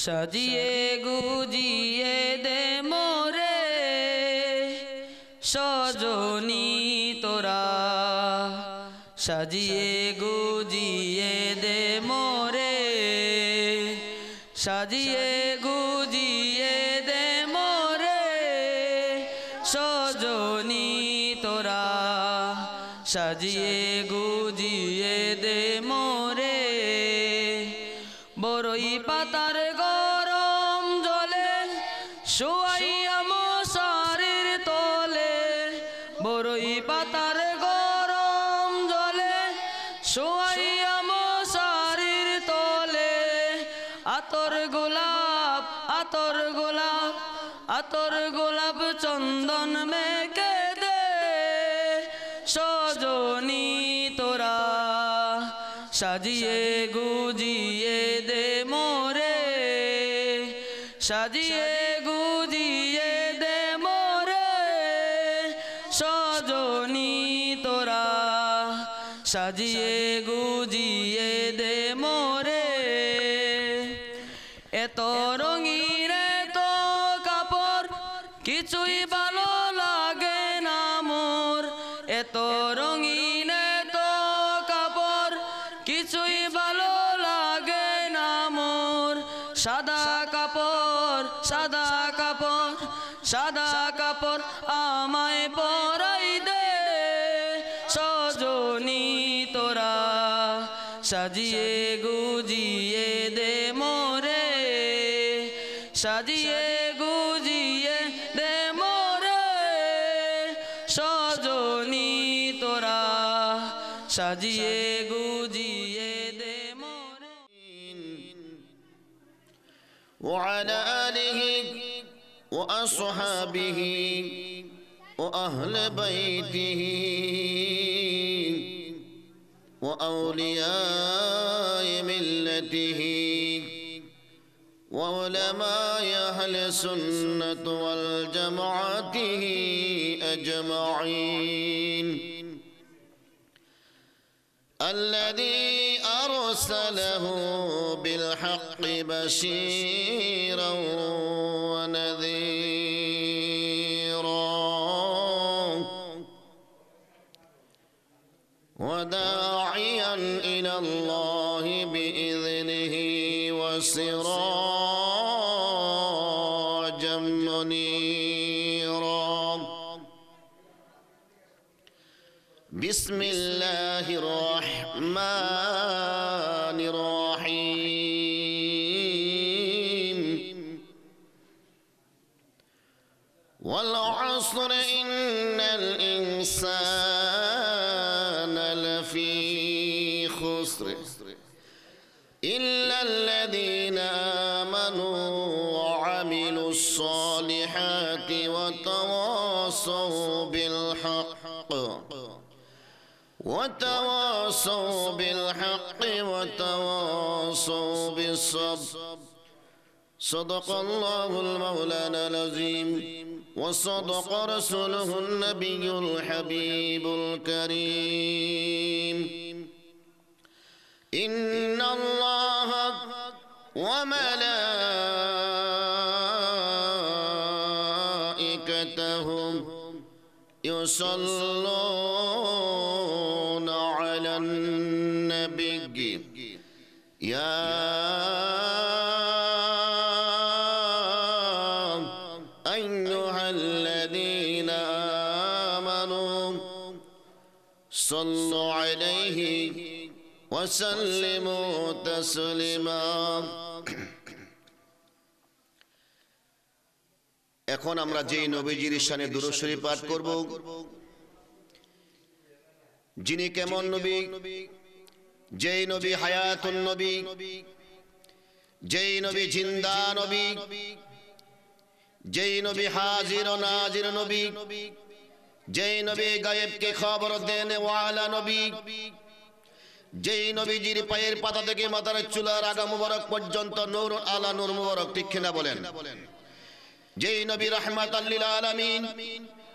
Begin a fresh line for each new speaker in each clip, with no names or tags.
সাজিয়ে গুজিয়ে দে মোরে সজনী তোরা, সাজিয়ে গুজিয়ে দে মোরে, সাজিয়ে গুজিয়ে দে মোরে সজনী তোরা, সাজিয়ে গুজিয়ে দে মোরে। বড়ই পাতার গরম জলে শোয়াইয়া মশারির তলে, বড়ই পাতার গরম জলে শোয়াইয়া মশারির তলে, আতর গোলাপ আতর গোলাপ আতর গোলাপ চন্দন মেখে দে সজনী তোরা, সাজিয়ে গুজিয়ে দে মোরে, সাজিয়ে গুজিয়ে দে মোরে সজনী তোরা, সাজিয়ে গুজিয়ে দে মোরে। এত রঙিন এত কাপড় কিছুই ভালো লাগে না মোর, এত রঙিন এত কাপড় কিছুই ভালো লাগে না মোর। সাদা কাপড় সাদা কাপড় সাদা কাপড় আমায় পরাই দে সজনী তোরা, সাজিয়ে গুজিয়ে দে মোরে, সাজিয়ে গুজিয়ে দে মোরে সজনী তোরা, সাজিয়ে গুজিয়ে দে মোরে।
وعلى آله وأصحابه وأهل بيته وأولياء ملته وعلماء أهل السنة والجماعة أجمعين، الذي أرسله بالحق بشيرا ونذيرا وداعيا إلى الله بإذنه وسراجا منيرا. بسم الله الرحمن الرحيم. والعصر إن الإنسان لفي خسر إلا الذين آمنوا وعملوا الصالحات وتواصوا بالحق وتواصوا بالحق وتواصوا بالصبر. صدق الله المولانا العظيم وصدق رسوله النبي الحبيب الكريم. إن الله وملائكته يصلون على النبي يا أيها الذين آمنوا صلوا عليه وسلموا تسليما. এখন আমরা যেই নবীজির শানে দুরূদ শরীফ পাঠ করব, যিনি কেমন নবী, যেই নবী হায়াতুন নবী, যেই নবী জিন্দা নবী, যেই নবী হাজির ও নাজির নবী, যেই নবী গায়েবকে খবর দেনে ওয়ালা নবী, যেই নবীজির পায়ের পাতা থেকে মাথার চুলার আগা মুবারক পর্যন্ত নূর আলা নূর মুবারক, ঠিক কিনা বলেন? যেই নবী রাহমাতাল লিল আলামিন,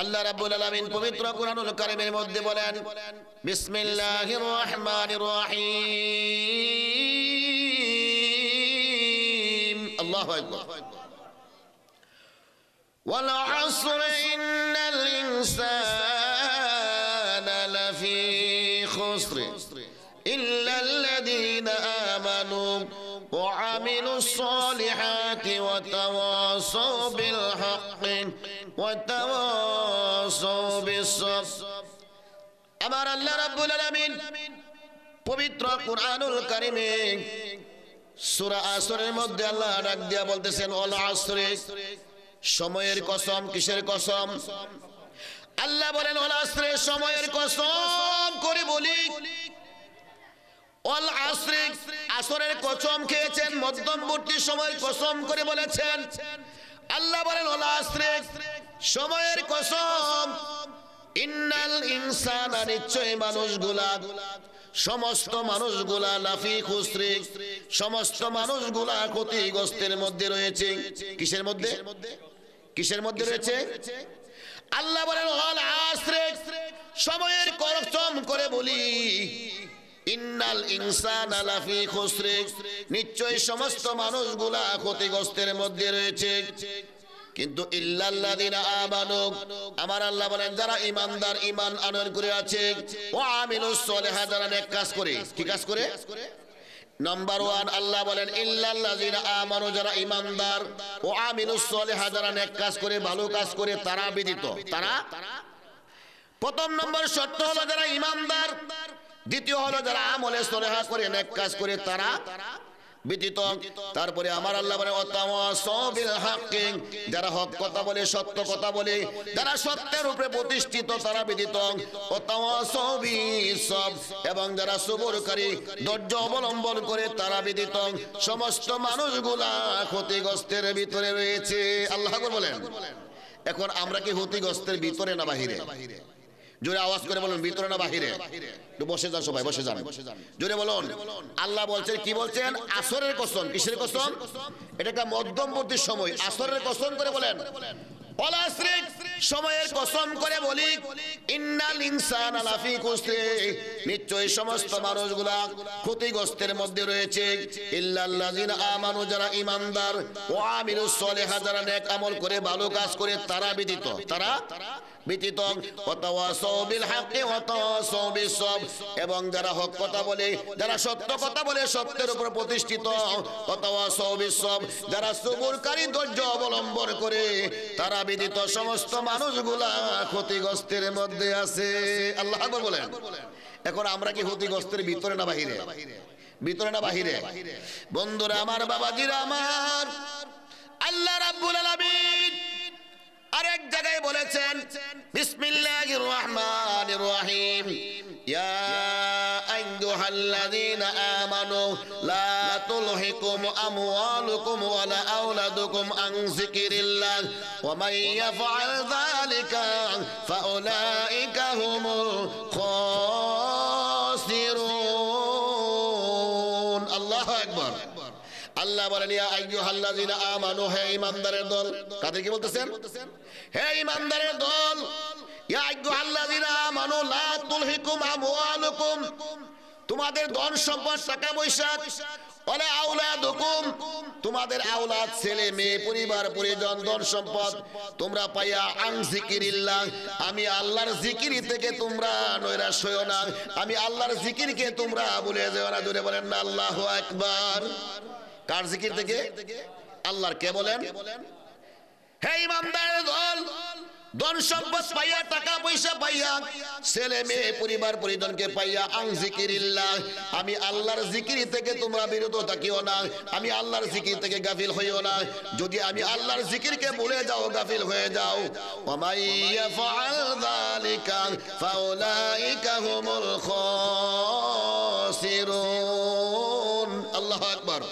আল্লাহ রাব্বুল আলামিন পবিত্র কুরআনুল কারীমের মধ্যে বলেন বিসমিল্লাহির রহমানির রহিম আল্লাহু আকবার ওয়াল আসর ইন্নাল ইনসানা লাফি খুসর ইল্লাল্লাযীনা আমানু ওয়া আমিলুস সালিহাতি ওয়া তাওয়াসাউ বিল হাক্কি ওয়া তাওয়াসাউ বিস সাবর। আমার আল্লাহ রাব্বুল আলামিন পবিত্র কুরআনুল কারীমে সূরা আসরের মধ্যে আল্লাহ ডাক দিয়া বলতেছেন ওয়াল আসরে, সময়ের কসম। কিসের কসম? আল্লাহ বলেন ওয়াল আসরে, সময়ের কসম করে বলি। ওয়াল আসরে, আসরের কসম খেয়েছেন, মধ্যবর্তী সময়ের কসম করে বলেছেন। আল্লাহ বলেন ওয়াল আসরে, সময়ের কসম। ইন্নাল ইনসানা, নিশ্চয় মানুষগুলা, সমস্ত মানুষগুলা, লাফি খুসরে, সমস্ত মানুষগুলা ক্ষতিগ্রস্তের মধ্যে রয়েছে। কিসের মধ্যে? কিসের মধ্যে রয়েছে? আল্লাহ বলেন ওয়াল আসরে, সময়ের কসম করে বলি। ইন্নাল ইনসানা লাফি খুসরে, নিশ্চয় সমস্ত মানুষগুলা ক্ষতিগ্রস্তের মধ্যে রয়েছে। কিন্তু ইল্লাল্লাযীনা আমানু, আমার আল্লাহ বলেন যারা ঈমানদার, ঈমান আনয়ন করে আছে, ওয়া আমিলুস সালিহাত, যারা নেক কাজ করে। কি কাজ করে? নাম্বার 1 আল্লাহ বলেন ইল্লাল্লাযীনা আমানু, যারা ঈমানদার, ওয়া আমিলুস সালিহাত, যারা নেক কাজ করে, ভালো কাজ করে, তারা ব্যতীত। তারা, প্রথম নম্বর শর্ত হলো যারা ঈমানদার, দ্বিতীয় হলো যারা আমলে সালেহা করে, নেক কাজ করে, তারা ব্যতীত। তারপরে আমার আল্লাহ বলে ওয়াতাওয়াসাউ বিল হাক্কি, যারা হক কথা বলে, সত্য কথা বলে, যারা সত্যের উপরে প্রতিষ্ঠিত, তারা ব্যতীত। ওয়াতাওয়াসাউ বিস সাবর, এবং যারা সবরকারী, ধৈর্য অবলম্বন করে, তারা ব্যতীত। সমস্ত মানুষগুলা ক্ষতিগ্রস্তের ভিতরে রয়েছে। আল্লাহ বলেন, এখন আমরা কি ক্ষতিগ্রস্তের ভিতরে না বাহিরে? জোরে আওয়াজ করে বলুন, ভিতরে না বাহিরে? একটু বসে যান, সবাই বসে যান, জোরে বলুন। আল্লাহ বলছেন, কি বলছেন? আসরের কসম। কিসের কসম? এটা একটা মধ্যবর্তী সময়, আসরের কসম করে বলেন ওয়াল আসরি, সময়ের কসম করে বলি। ইন্নাল ইনসানা লাফি খুসরে, নিশ্চয় সমস্ত মানুষগুলা ক্ষতিগ্রস্তের মধ্যে রয়েছে। ইল্লাল্লাযীনা আমানু, যারা ঈমানদার, ওয়া আমিলুস সালিহাত, যারা নেক আমল করে, ভালো কাজ করে, তারা ব্যতীত। তারা ব্যতীত। ওয়াতাওয়াসাউ বিল হাক্কি ওয়াতাওয়াসাউ বিস সাবর, এবং যারা হক কথা বলে, যারা সত্য কথা বলে, সত্যের উপর প্রতিষ্ঠিত। ওয়াতাওয়াসাউ বিস সাবর, যারা সবরকারী, ধৈর্য অবলম্বন করে, তারা ব্যতীত সমস্ত মানুষগুলা ক্ষতিগ্রস্তের মধ্যে আছে। আল্লাহ বলেন, এখন আমরা কি ক্ষতিগ্রস্তের ভিতরে না বাহিরে? ভিতরে না বাহিরে? বন্ধুরা আমার, বাবাজিরা আমার, আল্লাহ রাব্বুল আলামিন আরেক জায়গায় বলেছেন বিসমিল্লাহির রহমানির রহিম, ইয়া আইয়ুহাল্লাযীনা আমানু লা তুলহিকুম আমওয়ালুকুম ওয়ালা আওলাদুকুম আন যিকরিল্লাহ ওয়া মান ইয়াফআল যালিকা ফাউলাইকা হুমুল খাসিরুন। আল্লাহু আকবার। আল্লাহ বলেন ইয়া আইয়ুহাল্লাযীনা আমানু, হে ঈমানদারের দল। কাদের কি বলতেছেন? হে ঈমানদারের দল। ইয়া আইয়ুহাল্লাযীনা আমানু লা তুলহিকুম আমওয়ালুকুম, তোমাদের ধন সম্পদ, টাকা পয়সা, ওয়ালা আওলাদুকুম, তোমাদের আওলাদ, ছেলে মেয়ে, পরিবার পরিজন, ধন সম্পদ তোমরা পাইয়া আন যিকরিল্লাহ, আমি আল্লাহর জিকির থেকে তোমরা নৈরাশ হইও না, আমি আল্লাহর জিকিরকে তোমরা ভুলে যেও না। জোরে বলেন না আল্লাহু আকবার। কার জিকির থেকে? আল্লাহর। কে বলেন? হে ঈমানদারের দল, ধন সম্পদ পাইয়া, টাকা পয়সা পাইয়া, ছেলে মেয়ে, পরিবার পরিজনকে পাইয়া আন যিকরিল্লাহ, আমি আল্লাহর জিকির থেকে তোমরা বিরত থাকিও না, আমি আল্লাহর জিকির থেকে গাফিল হইও না। যদি আমি আল্লাহর জিকিরকে ভুলে যাও, গাফিল হয়ে যাও, ওয়া মান ইয়াফআল যালিকা ফাউলাইকা হুমুল খাসিরুন। আল্লাহু আকবার।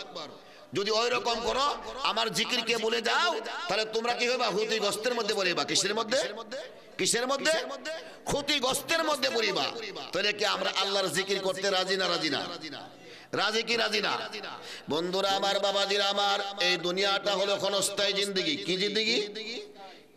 যদি ওই রকম করো, আমার জিকিরকে বলে যাও, তাহলে তোমরা কি হইবা? ক্ষতিগ্রস্তের মধ্যে পড়িবা। কিসের মধ্যে? কিসের মধ্যে? ক্ষতিগ্রস্তের মধ্যে পড়িবা। তাহলে কি আমরা আল্লাহর জিকির করতে রাজি না? রাজি না? রাজি কি রাজি না? বন্ধুরা আমার, বাবাজিরা আমার, এই দুনিয়াটা হলো ক্ষণস্থায়ী জিন্দেগি। কি জিন্দেগি?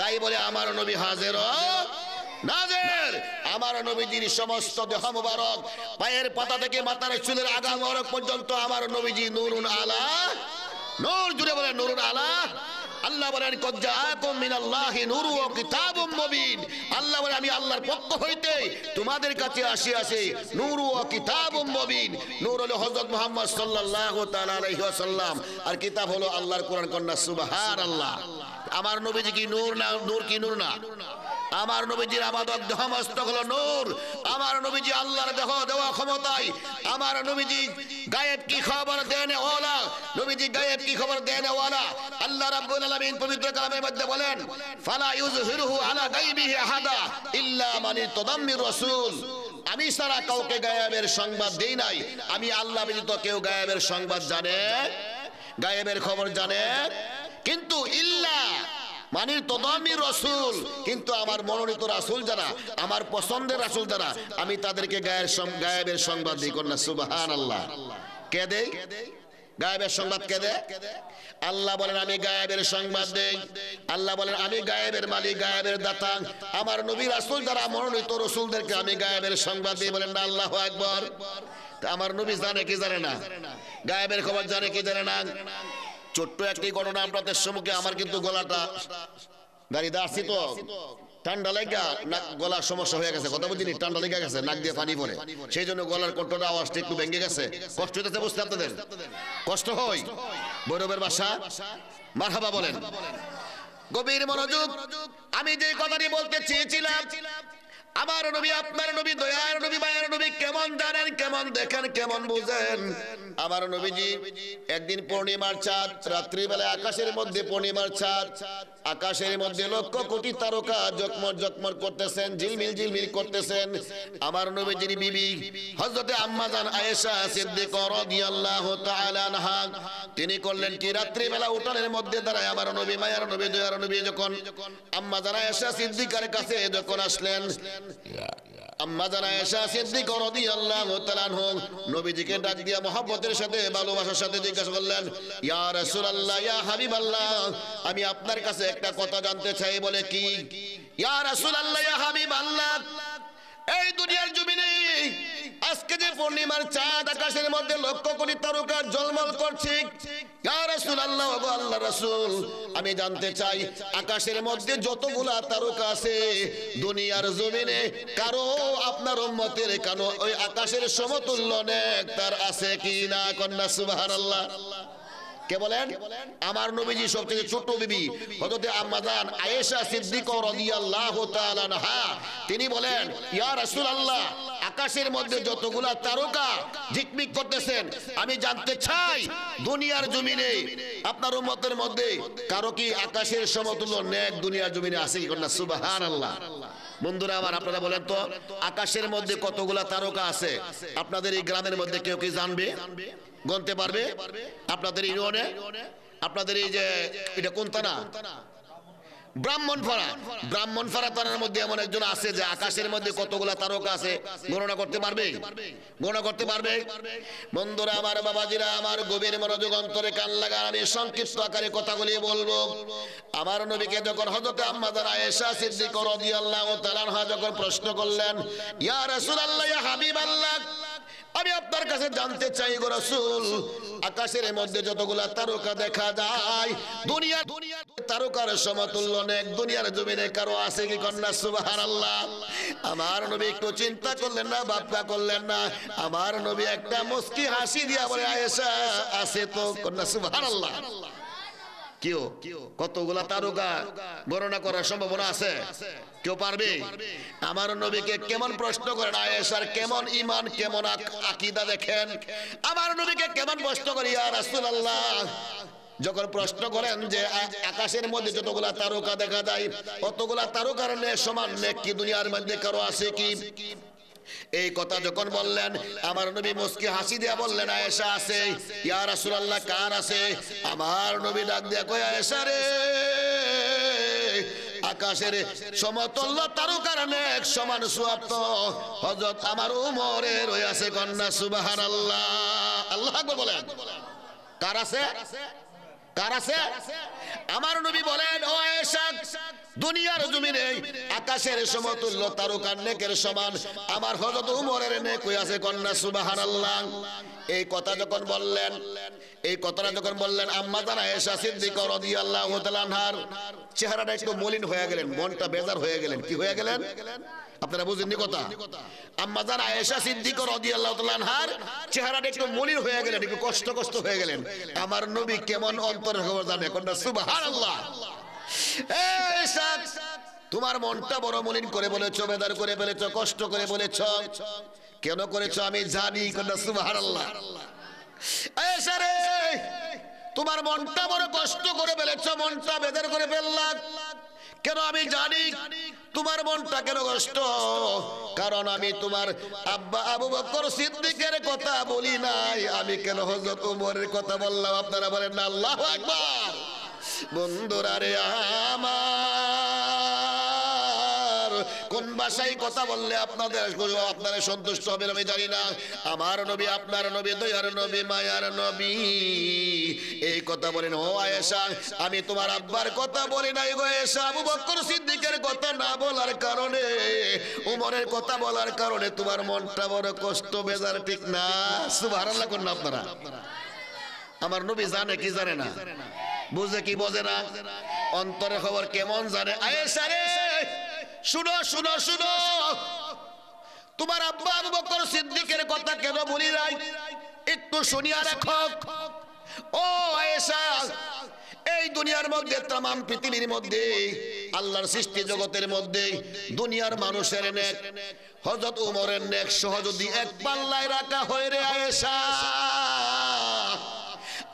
তাই বলে আমার নবী হাজির নাজির। আমার নবীজির সমস্ত দেহ মুবারক পায়ের পাতা থেকে মাথার চুলের আগা মোবারক পর্যন্ত আমার নবীজি নূরুন আলা নূর। জুড়ে বলেন নূরুন আলা। আল্লাহ বলেন কদ জাআকুম মিনাল্লাহি নূরুন ওয়া কিতাবুম মুবিন। আল্লাহ বলেন আমি আল্লাহর পক্ষ হইতে তোমাদের কাছে আসিয়াছি নূর ওয়া কিতাবুম মুবিন। নূর হলো হযরত মুহাম্মদ সাল্লাল্লাহু তাআলা আলাইহি ওয়াসাল্লাম, আর কিতাব হলো আল্লাহর কোরআন। কন্যা সুবহানাল্লাহ। আমার নবীজি কি নূর না? নূর কি নূর না? আমার নবীজির আবাদত দেহ মস্তক হলো নূর। আমার নবীজি আল্লাহর দেহ দেওয়া ক্ষমতায়। আমার নবীজি গায়েব কি খবর দেন ওয়ালা। নবীজি গায়েব কি খবর দেন ওয়ালা। আল্লাহ রাব্বুল আলামিন পবিত্র কালামের মধ্যে বলেন ফালা ইউযহিরুহু আলা গায়বিহি আহাদা ইল্লা মান ইরতাদামির রাসূল। আমি সারা কাউকে গায়েবের সংবাদ দেই নাই। আমি আল্লাহ ব্যতীত কেউ গায়েবের সংবাদ জানে, গায়েবের খবর জানে, কিন্তু ইল্লা মানির তদামির রাসূল, কিন্তু আমার মনোনীত রাসূল যারা, আমার পছন্দের রাসূল যারা, আমি তাদেরকে গায়েবের সংবাদ দিই। কন্যা সুবহানাল্লাহ। কে দেই গায়েবের সংবাদ? কে দেয়? আল্লাহ বলেন আমি গায়েবের সংবাদ দেই। আল্লাহ বলেন আমি গায়েবের মালিক, গায়েবের দাতা। আমার নবী রাসূল যারা, মনোনীত রাসূলদেরকে আমি গায়েবের সংবাদ দিই। বলেন না আল্লাহু আকবার। আমার নবী জানে কি জানে না? গায়েবের খবর জানে কি জানে না? ছোট্ট একটি ঘটনা আপনাদের সম্মুখে। আমার কিন্তু গলাটা গাড়ি দাঁড়ছি তো ঠান্ডা লেগা গলার সমস্যা হয়ে গেছে। কথা বুঝিনি, ঠান্ডা লেগে গেছে, নাক দিয়ে পানি পড়ে, সেই জন্য গলার কণ্ঠটা আওয়াজটা একটু ভেঙে গেছে। কষ্ট হইতেছে বুঝতে আপনাদের? কষ্ট হয়? বৈরবের বাসা মারহাবা বলেন। গভীর মনোযোগ। আমি যে কথাটি বলতে চেয়েছিলাম, আমার নবী, আপনার নবী, দয়ার নবী, মায়ের নবী কেমন জানেন, কেমন দেখেন, কেমন বুঝেন। আমার নবীজি একদিন পূর্ণিমার চাঁদ, রাত্রিবেলা আকাশের মধ্যে পূর্ণিমার চাঁদ, আকাশের মধ্যে লক্ষ কোটি তারকা জকমক জকমক করতেছেন, ঝিলমিল ঝিলমিল করতেছেন। আমার নবীজির বিবি হযরতে আম্মা জান আয়েশা সিদ্দিকা রাদিয়াল্লাহু তাআলা আনহা, তিনি করলেন কি, রাত্রিবেলা উঠানের মধ্যে দাঁড়ায় আমার নবী, মায়ের নবী, দয়ার নবী যখন আম্মা জান আয়েশা সিদ্দিকার কাছে যখন আসলেন, আম্মা জান আয়েশা সিদ্দিকা রাদিয়াল্লাহু তাআলা আনহা নবীজিকে ডাক দিয়া মহব্বতের সাথে, ভালোবাসার সাথে জিজ্ঞাসা করলেন, ইয়া রাসূলুল্লাহ, ইয়া হাবিবাল্লাহ, আমি আপনার কাছে একটা কথা জানতে চাই। বলে কি? ইয়া রাসূলুল্লাহ, ইয়া হাবিবাল্লাহ, এই দুনিয়ার জমিনে আজকে যে পূর্ণিমার চাঁদ, আকাশের মধ্যে লক্ষ কোটি তারকা ঝলমল করছে, ইয়া রাসূলুল্লাহ, ওগো আল্লাহর রাসূল, আমি জানতে চাই আকাশের মধ্যে যতগুলা তারকা আছে দুনিয়ার জমিনে কারো আপনার উম্মতের কানো ওই আকাশের সমতুল্য নেকটার আছে কি না? কন্যা সুবহানাল্লাহ। কে বলেন? আমার নবীজি সবথেকে ছোট বিবি হযরতে আম্মা জান আয়েশা সিদ্দিকা রাদিয়াল্লাহু তাআলা আনহা, তিনি বলেন, ইয়া রাসূলুল্লাহ, আকাশের মধ্যে যতগুলা তারকা ঝিকমিক করতেছেন, আমি জানতে চাই দুনিয়ার জমিনে আপনার উম্মতের মধ্যে কারো কি আকাশের সমতুল্য নেক দুনিয়ার জমিনে আছে কি? কন্যা সুবহানাল্লাহ। বন্ধুরা আমার, আপনারা বলেন তো আকাশের মধ্যে কতগুলা তারকা আছে আপনাদের এই গ্রামের মধ্যে কেউ কি জানবে? গণতে পারবে? আপনাদের ইউনিয়নে, আপনাদের এই যে এটা কোন থানা? ব্রাহ্মণপাড়া। ব্রাহ্মণপাড়া থানার মধ্যে এমন একজন আছে যে আকাশের মধ্যে কতগুলা তারকা আছে গণনা করতে পারবে? গণনা করতে পারবে? বন্ধুরা আমার, বাবাজিরা আমার, গভীর মনোযোগ, অন্তরে কান লাগান, আমি সংক্ষিপ্ত আকারে কথাগুলি বলবো। আমার নবীকে যখন হযরত আম্মা জান আয়েশা সিদ্দিকা রাদিয়াল্লাহু তাআলা আনহা যখন প্রশ্ন করলেন, ইয়া রাসূলুল্লাহ, ইয়া হাবিবাল্লাহ, আমি আপনার কাছে জানতে চাই গো রাসূল, আকাশের মধ্যে যতগুলা তারকা দেখা যায় দুনিয়া তারকার সমতুল্য নেক দুনিয়ার জমিনে কারো আছে কি? কন্যা সুবহানাল্লাহ। আমার নবী একটু চিন্তা করলেন না, ভাবনা করলেন না, আমার নবী একটা মুস্কি হাসি দিয়া বলে, আয়েশা আছে তো। কন্যা সুবহানাল্লাহ। কেউ কতগুলা তারকা গণনা করার সম্ভাবনা আছে? কেউ পারবে? আমার নবীকে কেমন প্রশ্ন করেন, আয়েশার কেমন ঈমান, কেমন আকীদা দেখেন। আমার নবীকে কেমন প্রশ্ন করি, ইয়া রাসূলুল্লাহ, যখন প্রশ্ন করেন যে আকাশের মধ্যে যতগুলা তারকা দেখা যায় অতগুলা তারকার সমান নেক কি দুনিয়ার মধ্যে কারো আছে কি? এই কথা যখন বললেন, আমার নবী মুস্কি হাসি দিয়া বললেন, আয়েশা আছে। ইয়া রাসূলুল্লাহ, কার আছে? আমার নবী ডাক দিয়া কয়, আয়েশা রে, আকাশের সমতুল্য তারকার নেক সমান সওয়াব তো হযরত আমার উমরের রয়েছে। কন্যা সুবহানাল্লাহ। আল্লাহু আকবার বলেন। কার আছে? কার আছে? আমার নবী বলেন, ও আয়েশা, দুনিয়ার জমিনে আকাশের সমতুল্য তারকার নেকের সমান আমার হযরত উমরের নেক হইয়াছে কন্যা সুবহানাল্লাহ। এই কথা যখন বললেন, এই কথাটা যখন বললেন, আম্মা জান আয়েশা সিদ্দিকা রাদিয়াল্লাহু তাআলা আনহার চেহারাটা একটু মলিন হয়ে গেলেন, মনটা বেজার হয়ে গেলেন। কি হয়ে গেলেন আপনারা বুঝেননি কথা? আম্মা জান আয়েশা সিদ্দিকা রাদিয়াল্লাহু তাআলা আনহার চেহারাটা একটু মলিন হয়ে গেলেন, একটু কষ্ট কষ্ট হয়ে গেলেন। আমার নবী কেমন অন্তরের খবর জানে, কন্যা সুবহানাল্লাহ। এই সাত, তোমার মনটা বড় মলিন করে বলেছো, বেদার করে বলেছো, কষ্ট করে বলেছো, কেন করেছো আমি জানি, কন্যা সুবহানাল্লাহ। এই সারে, তোমার মনটা বড় কষ্ট করে ফেলেছো, মনটা বেদার করে ফেললাম, কেন আমি জানি তোমার মনটা কেন কষ্ট, কারণ আমি তোমার আব্বা আবু বকর সিদ্দিকের কথা বলি নাই, আমি কেন হযরত ওমরের কথা বললাম? আপনারা বলেন না আল্লাহু আকবার। বন্ধুরা রে আমার, কোন ভাষায় কথা বললে আপনারা সন্তুষ্ট হবেন আমি জানি না। আমার নবী, আপনার নবী, দয়ার নবী, মায়ার নবী এই কথা বলেন, ও আয়েশা আমি তোমার আব্বার কথা বলি নাই গো আয়েশা, আবু বকর সিদ্দিকের কথা না বলার কারণে, উমরের কথা বলার কারণে তোমার মনটা বড় কষ্ট বেজার, ঠিক না? সুবহানাল্লাহ কোন আপনারা? আমার নবী জানে কি জানে না, বুঝে কি বোঝে না, অন্তরের খবর কেমন জানে। আয়েশা রে শুনো শুনো শুনো, তোমার আব্বা আবু বকর সিদ্দিকের কথা কেন বলি নাই একটু শুনিয়া রাখো। ও আয়েশা, এই দুনিয়ার মধ্যে, তাম পৃথিবীর মধ্যে, আল্লাহর সৃষ্টি জগতের মধ্যে দুনিয়ার মানুষের নেক, হযরত উমরের নেক সহ যদি এক পাল্লায় রাখা হয় রে আয়েশা,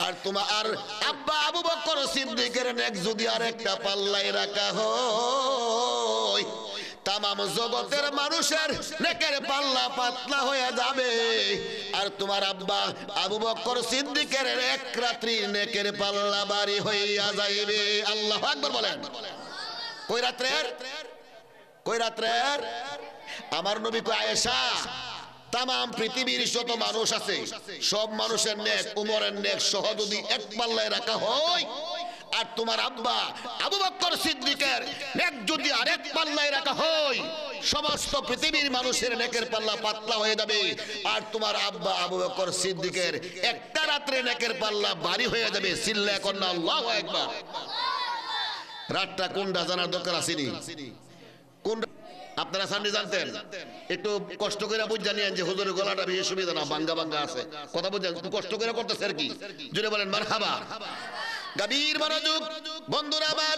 আর তোমার আব্বা আবু বকর সিদ্দিকের নেক যদি আরেকটা পাল্লায় রাখা হয়, তামাম জগতের মানুষের নেকের পাল্লা পাতলা হয়ে যাবে, আর তোমার আব্বা আবু বকর সিদ্দিকের এক রাত্রির নেকের পাল্লা ভারী হইয়া যাইবে। আল্লাহু আকবার বলেন। কই রাত্রের? কই রাত্রের? আমার নবী কয় আয়েশা, তামাম পৃথিবীর যত মানুষ আছে সব মানুষের নেক উমরের নেক সহ যদি এক পাল্লায় রাখা হয়, আর তোমার আব্বা আবু বকর সিদ্দিকের নেক যদি আরেক পাল্লায় রাখা হয়, সমস্ত পৃথিবীর মানুষের নেকের পাল্লা পাতলা হয়ে যাবে, আর তোমার আব্বা আবু বকর সিদ্দিকের একটা রাত্রে নেকের পাল্লা ভারী হয়ে যাবে। চিল্লায় কন্যা আল্লাহু আকবার। রাতটা কোনটা জানার দরকার আসেনি? কোন আপনারা সামনে জানতেন? একটু কষ্ট করে বুঝ জানিয়েন যে হুজুরের গলাটা বেশি সুবিধা না, বাঙ্গা বাঙ্গা আছে, কথা বুঝেন, কষ্ট করে করতেছে আর কি, জুড়ে বলেন মারহাবা। গভীর মনোযোগ বন্ধুরা আমার।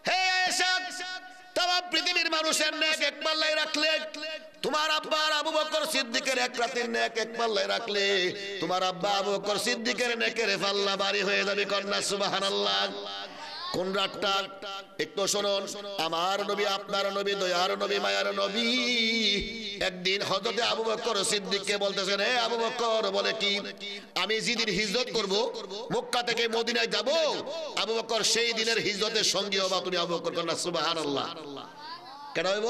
হে আয়েশা, তামাম পৃথিবীর মানুষের নেক এক পাল্লায় রাখলে, তোমার আব্বা আবু বকর সিদ্দিকের এক রাতের নেক এক পাল্লায় রাখলে, তোমার আব্বা আবু বকর সিদ্দিকের নেকের পাল্লা ভারী হয়ে যাবে। কন্যা সুবহানাল্লাহ। কোন রাতটা একটু শুনুন। আমার নবী, আপনার নবী, দয়ার নবী, মায়ার নবী একদিন হযরতে আবু বকর সিদ্দিককে বলতেছেন, হে আবু বকর, বলে কি, আমি যেদিন হিজরত করব, মক্কা থেকে মদিনায় যাব, আবু বকর সেই দিনের হিজরতের সঙ্গী হবা তুমি। আবু বকর কন্যা সুবহানাল্লাহ। কেন হইব?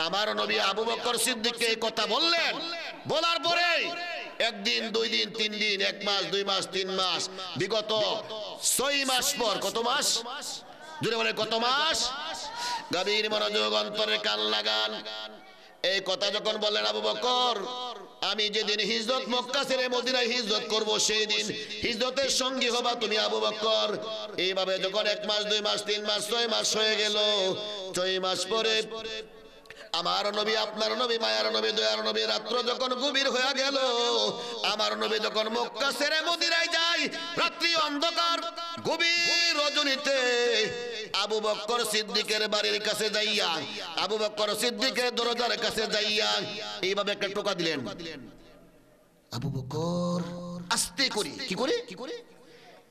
আমার নবী আবু বকর সিদ্দিককে এই কথা বললেন, বলার পরে একদিন, দুই দিন, তিন দিন, এক মাস, দুই মাস, তিন মাস, বিগত 6 মাস পর, কত মাস? জুড়ে বলে কত মাস? গভীর মনোযোগ, অন্তরে কান লাগান। এই কথা যখন বললেন আবু বকর, আমি যেদিন হিজরত মক্কা ছেড়ে মদিনায় হিজরত করব, সেই দিন হিজরতের সঙ্গী হবা তুমি আবু বকর। এইভাবে যখন 1 মাস, 2 মাস, 3 মাস, 6 মাস হয়ে গেল, 6 মাস পরে আমার নবী, আপনার নবী, মায়ার নবী, দয়ার নবী রাত্র যখন গভীর হয়ে গেল, আমার নবী যখন মক্কা ছেড়ে মদিনায় যায়, রাত্রি অন্ধকার, গভীর রজনীতে আবু বকর সিদ্দিকের বাড়ির কাছে যাইয়া, আবু বকর সিদ্দিকের দরজার কাছে যাইয়া এইভাবে একটা টোকা দিলেন। আবু বকর আস্তে করে, কি করে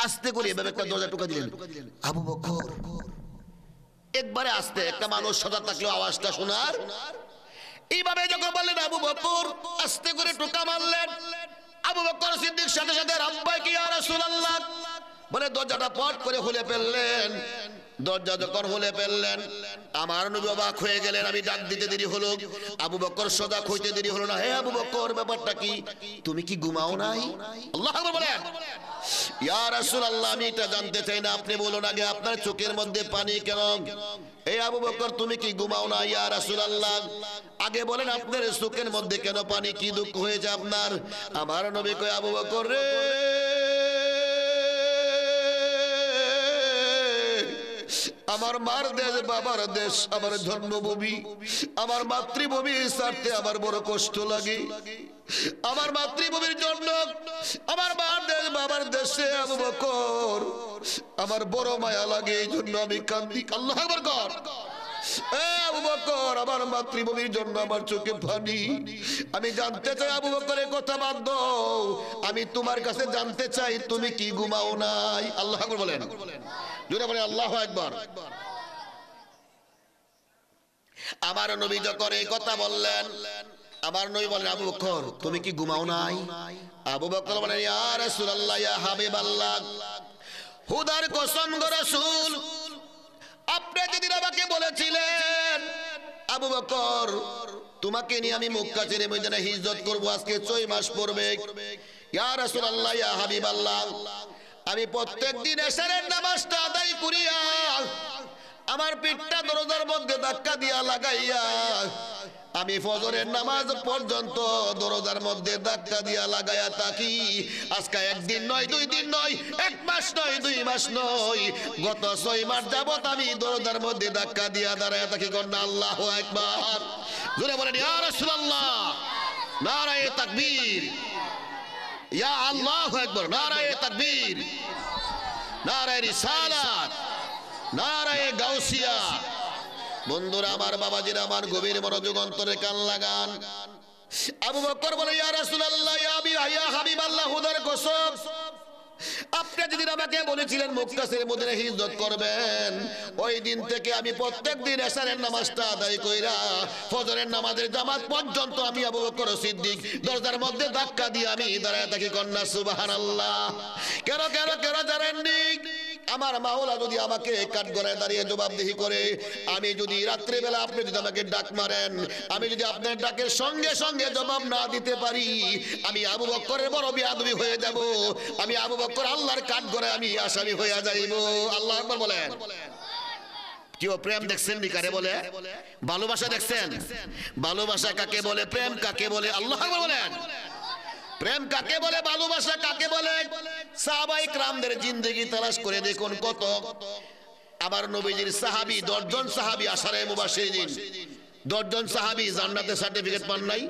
আস্তে করে এভাবে একটা দরজা টোকা দিলেন। আবু বকর একবারে আস্তে, একটা মানুষ সদা থাকলেও আওয়াজটা শোনার। এইভাবে যখন বললেন আবু বকর আস্তে করে টোকা মারলেন, আবু বকর সিদ্দিক সাথে সাথে রাব্বাইকা ইয়া রাসূলুল্লাহ বলে দরজাটা পট করে খুলে ফেললেন। দরজা যখন খুলে ফেললেন, আমার নবী অবাক হয়ে গেলেন। আমি ডাক দিতে দেরি হলো, আবু বকর সজাগ হইতে দেরি হলো না। হে আবু বকর, ব্যাপারটা কি? তুমি কি ঘুমাও নাই? আল্লাহু আকবার বলেন। ইয়া রাসূলুল্লাহ, আমি এটা জানতে চাই না, আপনি বলুন আগে আপনার চোখের মধ্যে পানি কেন? এই আবু বকর তুমি কি ঘুমাও না? ইয়া রাসূলুল্লাহ, আগে বলেন আপনার চোখের মধ্যে কেন পানি, কি দুঃখ হয়েছে আপনার? আমার নবী কয়, আবু বকর রে, আমার মার দেশ, বাবার দেশ, আমার জন্মভূমি, আমার মাতৃভূমি ছাড়তে আমার বড় কষ্ট লাগে। আমার মাতৃভূমির জন্য, আমার মার দেশ, বাবার দেশে আবু বকর আমার বড় মায়া লাগে, এই জন্য আমি কান্দি। আল্লাহু আকবার কর। আবু বকর, আমার মাতৃভূমির জন্য আমার চোখে পানি। আমি জানতে চাই আবু বকরের কথা বাদ দাও, আমি তোমার কাছে জানতে চাই তুমি কি ঘুমাও নাই? আল্লাহু আকবার বলেন, জোরে বলেন আল্লাহু আকবার। আমার নবী যখন এই কথা বললেন, আমার নবী বলেন, আবু বকর তুমি কি ঘুমাও নাই? আবু বকর বলেন, ইয়া রাসূলুল্লাহ, ইয়া হাবিবাল্লাহ, খুদার কসম গো রাসূল, আপনি যেদিন আমাকে বলেছিলেন আবু বকর তোমাকে নিয়ে আমি মক্কা ছেড়ে মদিনা হিজরত করব, আজকে 6 মাস পড়বে। ইয়া রাসূলুল্লাহ, ইয়া হাবিবাল্লাহ, আমি প্রত্যেকদিন এশারের নামাজটা আদায় করিয়া আমার পিঠটা দরজার মধ্যে ধাক্কা দিয়া লাগাইয়া আমি ফজরের নামাজ পর্যন্ত দরজার মধ্যে ধাক্কা দিয়া লাগাইয়া থাকি। আজকে একদিন নয়, 2 দিন নয়, 1 মাস নয়, 2 মাস নয়, গত 6 মাস যাবত আমি দরজার মধ্যে ধাক্কা দিয়া দাঁড়াইয়া থাকি। কন্যা আল্লাহু আকবার, জোরে বলেন ইয়া রাসূলুল্লাহ, নারায়ে তাকবীর, ইয়া আল্লাহু আকবার, নারায়ে তাকবীর, নারায়ে রিসালাত, নারায়ে গাউসিয়া। বন্ধুরা আমার, বাবাজিরা আমার, গভীর মনোযোগ অন্তরে কান লাগান। আবু বকর বলে, ইয়া রাসূলুল্লাহ, ইয়া হাবিবাল্লাহ, খুদার কসম, আপনি যেদিন আমাকে বলেছিলেন মক্কা ছেড়ে মদিনা হিজরত করবেন, ওই দিন থেকে আমি প্রত্যেকদিন এশারের নামাজটা আদায় কইরা ফজরের নামাজের জামাত পর্যন্ত আমি আবু বকর সিদ্দিক দরজার মধ্যে ধাক্কা দিয়ে আমি দাঁড়ায় থাকি। কন্যা সুবহানাল্লাহ। কেন কেন কেন জানেননি? আমার মাওলা যদি আমাকে কাঠগড়ায় দাঁড়িয়ে জবাবদিহি করে, আমি যদি রাত্রিবেলা আপনি যদি আমাকে ডাক মারেন, আমি যদি আপনার ডাকের সঙ্গে সঙ্গে জবাব না দিতে পারি, আমি আবু বকরের বড় বেয়াদবি হয়ে যাব। আমি আবু বকর আল্লাহর কাঠগড়ায় আমি আসামি হয়ে যাইব। আল্লাহু আকবার বলেন। কি প্রেম দেখছেন নি কারে বলে? ভালোবাসা দেখছেন? ভালোবাসা কাকে বলে? প্রেম কাকে বলে? আল্লাহু আকবার বলেন। প্রেম কাকে বলে? ভালোবাসা কাকে বলে? সাহাবায়ে কেরামদের জিন্দেগি তালাশ করে দেখুন, কত আমার নবীজির সাহাবী, 10 জন সাহাবী আশারে মুবাশশিরিন, 10 জন সাহাবী জান্নাতের সার্টিফিকেট পান নাই?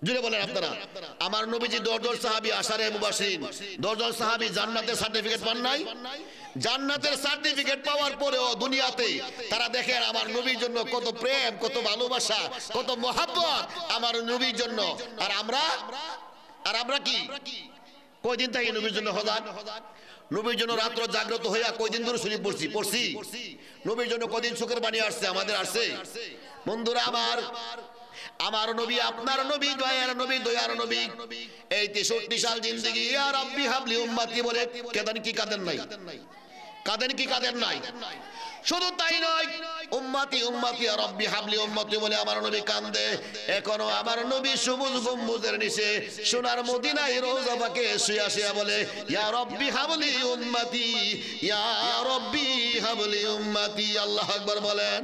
জুড়ে বলেন আপনারা। আমার নবীজি 10 জন সাহাবী আশারে মুবাশশিরিন, 10 জন সাহাবী জান্নাতের সার্টিফিকেট পান নাই? জান্নাতের সার্টিফিকেট পাওয়ার পরেও দুনিয়াতে তারা দেখেন আমার নবীর জন্য কত প্রেম, কত ভালোবাসা, কত মহব্বত আমার নবীর জন্য। আর আমরা কি কয়দিন থাকি নবীর জন্য হদান? নবীর জন্য রাত্র জাগ্রত হইয়া কয়দিন ধরে শরীফ পড়ছি? নবীর জন্য কদিন সুখের বাণী আসছে? আমাদের আসছে? বন্ধুরা আমার নবী, আপনার নবী, দয়ার নবী, দয়ার নবী, এই 63 সাল জিন্দেগি ইয়া রাব্বি হাবলি উম্মতি বলে কেঁদেন কি কাঁদেন নাই? কাঁদেন কি কাঁদেন নাই? শুধু তাই নয়, উম্মতি উম্মতি ইয়া রাব্বি হাবলি উম্মতি বলে আমার নবী কান্দে। এখনো আমার নবী সবুজ গম্বুজের নিচে সোনার মদিনায় রওজা পাকে শুয়ে শুয়ে বলে, ইয়া রাব্বি হাবলি উম্মতি, ইয়া রাব্বি হাবলি উম্মতি। আল্লাহু আকবার বলেন।